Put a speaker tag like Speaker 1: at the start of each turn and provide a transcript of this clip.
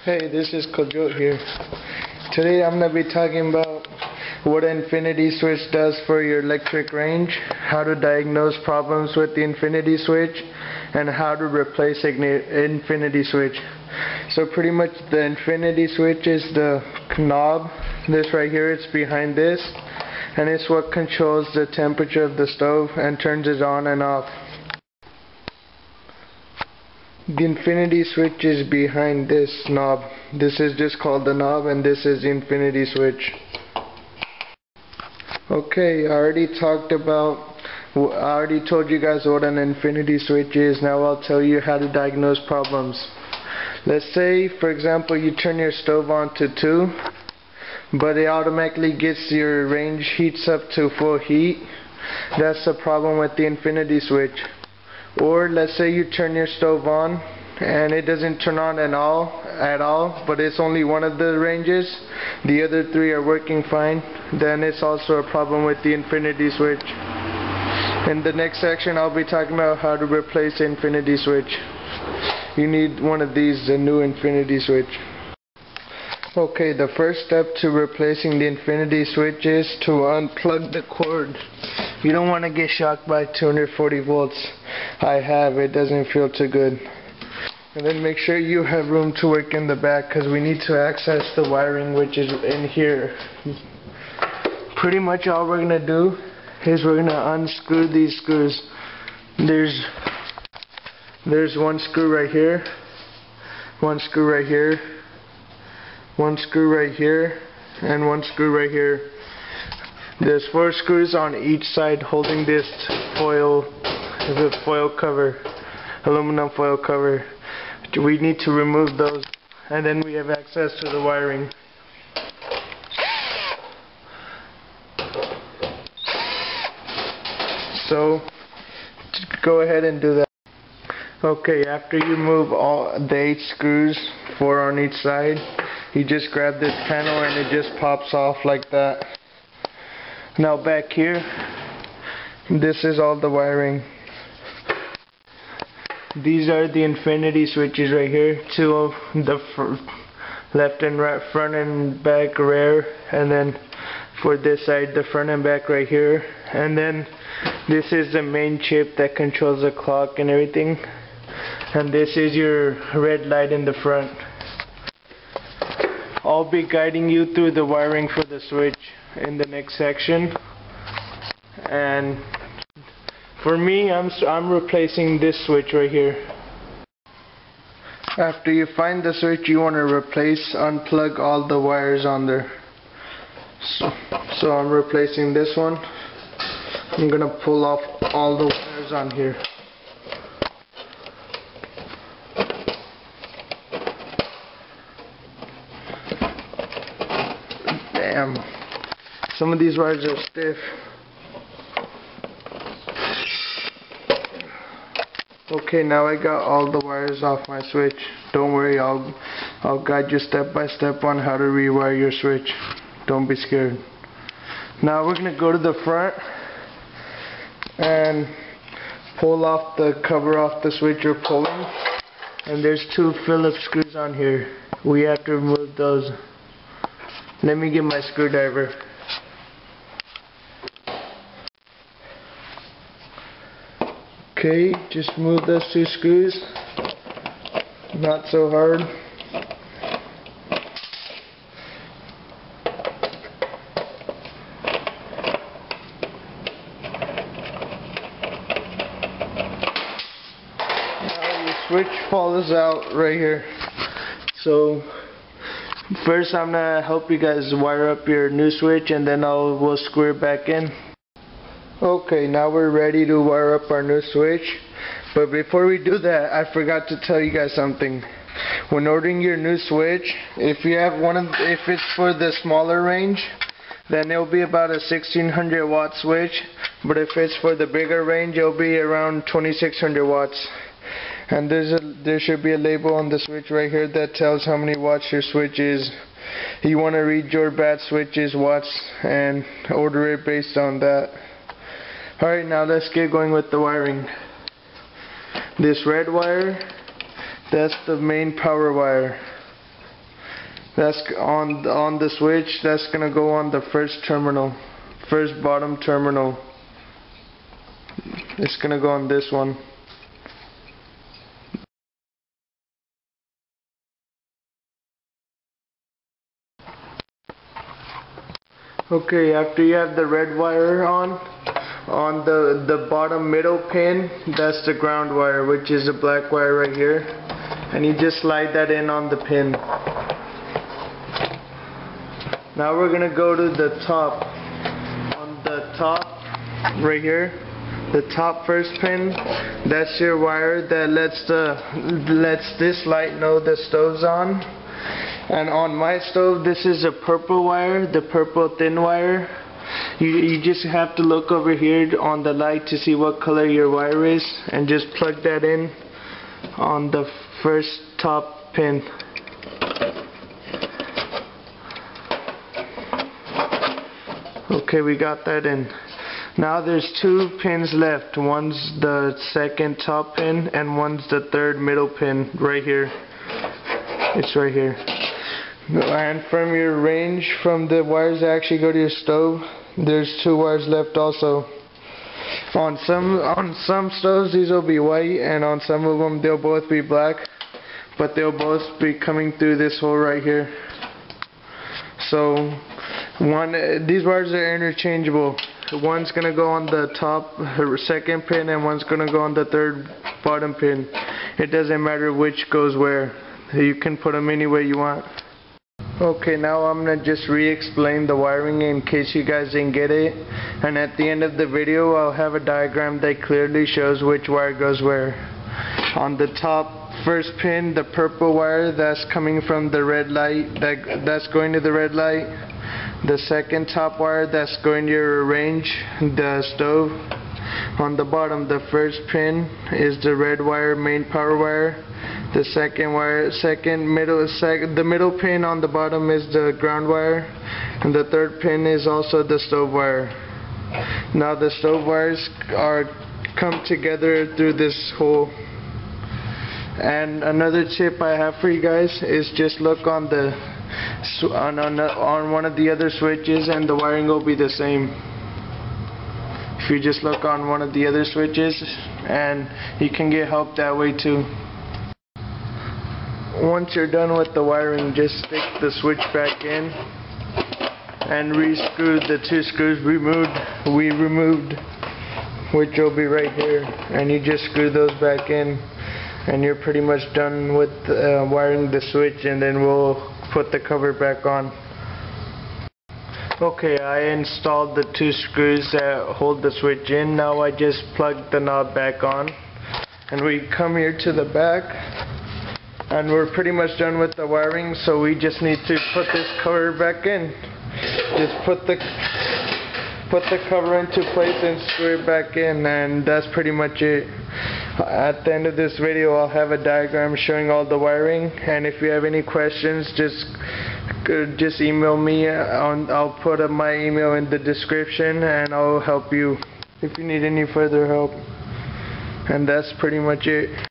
Speaker 1: Hey, this is Kojo here. Today I'm going to be talking about what an infinity switch does for your electric range, how to diagnose problems with the infinity switch, and how to replace infinity switch. So pretty much the infinity switch is the knob. This right here, it's behind this, and it's what controls the temperature of the stove and turns it on and off. The infinity switch is behind this knob. This is just called the knob, and this is the infinity switch. Okay, I already told you guys what an infinity switch is. Now I'll tell you how to diagnose problems. Let's say, for example, you turn your stove on to 2, but it automatically gets your range heats up to full heat. That's the problem with the infinity switch. Or let's say you turn your stove on and it doesn't turn on at all, but it's only one of the ranges, the other 3 are working fine, then it's also a problem with the infinity switch. In the next section I'll be talking about how to replace the infinity switch. You need one of these, the new infinity switch. Okay, the first step to replacing the infinity switch is to unplug the cord. You don't want to get shocked by 240 volts. I have, it doesn't feel too good. And then make sure you have room to work in the back, because we need to access the wiring which is in here. Pretty much all we're going to do is we're going to unscrew these screws. There's one screw right here, one screw right here, one screw right here, and one screw right here. There's 4 screws on each side holding this foil cover, aluminum foil cover. We need to remove those, and then we have access to the wiring. So go ahead and do that. Okay, after you move all the 8 screws, 4 on each side, you just grab this panel and it just pops off like that. Now back here, this is all the wiring. These are the infinity switches right here, 2 of the left and right, front and back, rear, and then for this side, the front and back right here. And then this is the main chip that controls the clock and everything. And this is your red light in the front. I'll be guiding you through the wiring for the switch in the next section. And for me, I'm replacing this switch right here. After you find the switch you want to replace, unplug all the wires on there. So I'm replacing this one. I'm gonna pull off all the wires on here. Damn, some of these wires are stiff. Okay, now I got all the wires off my switch. Don't worry, I'll guide you step by step on how to rewire your switch. Don't be scared. Now we're gonna go to the front and pull off the cover off the switch you're pulling. And there's 2 Phillips screws on here. We have to remove those. Let me get my screwdriver. Okay, just move those 2 screws. Not so hard. Now your switch follows out right here. So first I'm gonna help you guys wire up your new switch, and then we'll screw it back in. Okay, now we're ready to wire up our new switch. But before we do that, I forgot to tell you guys something. When ordering your new switch, if it's for the smaller range, then it'll be about a 1600 watt switch. But if it's for the bigger range, it'll be around 2600 watts. And there should be a label on the switch right here that tells how many watts your switch is. You want to read your bad switch's watts and order it based on that. Alright, now let's get going with the wiring. This red wire, that's the main power wire. That's on the switch. That's gonna go on the first terminal, first bottom terminal. It's gonna go on this one. Okay, after you have the red wire on the bottom middle pin, that's the ground wire, which is a black wire right here, and you just slide that in on the pin. Now we're gonna go to the top. On the top right here, the top first pin, that's your wire that lets this light know the stove's on. And on my stove, this is a purple wire, the purple thin wire. You just have to look over here on the light to see what color your wire is, and just plug that in on the first top pin. Okay, we got that in. Now there's two pins left. One's the second top pin and one's the third middle pin right here. It's right here. And from your range, from the wires that actually go to your stove, there's two wires left also. On some stoves these will be white, and on some of them they'll both be black, but they'll both be coming through this hole right here. So these wires are interchangeable. One's gonna go on the top second pin and one's gonna go on the third bottom pin. It doesn't matter which goes where. You can put them any way you want. Okay, now I'm gonna just re-explain the wiring in case you guys didn't get it, and at the end of the video I'll have a diagram that clearly shows which wire goes where. On the top first pin, the purple wire, that's coming from the red light, that's going to the red light. The second top wire, that's going to your range, the stove. On the bottom, the first pin is the red wire, main power wire. The the middle pin on the bottom is the ground wire, and the third pin is also the stove wire. Now the stove wires come together through this hole. And another tip I have for you guys is just look on one of the other switches, and the wiring will be the same. If you just look on one of the other switches, and you can get help that way too. Once you're done with the wiring, just stick the switch back in and re-screw the two screws we removed, which will be right here, and you just screw those back in, and you're pretty much done with wiring the switch, and then we'll put the cover back on. Okay, I installed the two screws that hold the switch in. Now I just plugged the knob back on, and we come here to the back, and we're pretty much done with the wiring, so we just need to put this cover back in. Just put the cover into place and screw it back in, and that's pretty much it. At the end of this video I'll have a diagram showing all the wiring, and if you have any questions, just email me. I'll put up my email in the description, and I'll help you if you need any further help. And that's pretty much it.